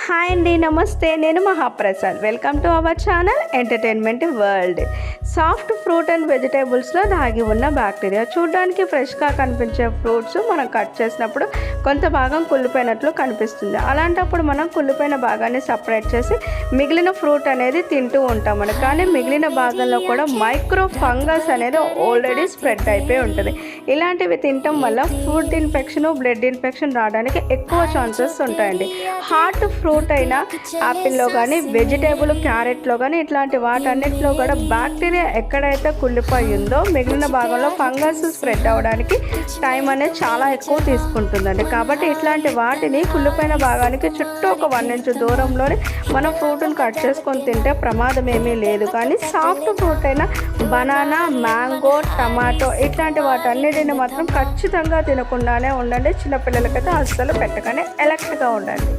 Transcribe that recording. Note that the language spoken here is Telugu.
హాయ్ అండి, నమస్తే. నేను Mahaprasad. Welcome to our channel entertainment world. Soft fruit and వెజిటేబుల్స్లో దాగి ఉన్న బ్యాక్టీరియా. చూడడానికి ఫ్రెష్గా కనిపించే ఫ్రూట్స్ మనం కట్ చేసినప్పుడు కొంత భాగం కుళ్ళిపోయినట్లు కనిపిస్తుంది. అలాంటప్పుడు మనం కుళ్ళిపోయిన భాగాన్ని సపరేట్ చేసి మిగిలిన ఫ్రూట్ అనేది తింటూ ఉంటామని. కానీ మిగిలిన భాగంలో కూడా మైక్రో ఫంగస్ అనేది ఆల్రెడీ స్ప్రెడ్ అయిపోయి ఉంటుంది. ఇలాంటివి తినటం వల్ల ఫుడ్ ఇన్ఫెక్షన్, బ్లడ్ ఇన్ఫెక్షన్ రావడానికి ఎక్కువ ఛాన్సెస్ ఉంటాయండి. హార్ట్ ఫ్రూట్ అయినా యాపిల్లో కానీ, వెజిటేబుల్ క్యారెట్లో కానీ, ఇట్లాంటి వాటన్నిటిలో కూడా బ్యాక్టీరియా ఎక్కడైతే కుళ్ళిపోయిందో మిగిలిన భాగంలో ఫంగస్ స్ప్రెడ్ అవ్వడానికి టైం అనేది చాలా ఎక్కువ తీసుకుంటుందండి. కాబట్టి ఇట్లాంటి వాటిని కుళ్ళిపోయిన భాగానికి చుట్టూ ఒక 1 ఇంచ్ దూరంలోనే మనం ఫ్రూట్ని కట్ చేసుకొని తింటే ప్రమాదం ఏమీ లేదు. కానీ సాఫ్ట్ ఫ్రూట్ అయినా బనానా, మ్యాంగో, టమాటో ఇట్లాంటి వాటన్నిటిని మాత్రం ఖచ్చితంగా తినకుండానే ఉండండి. చిన్నపిల్లలకైతే అస్సలు పెట్టగానే అలర్ట్గా ఉండండి.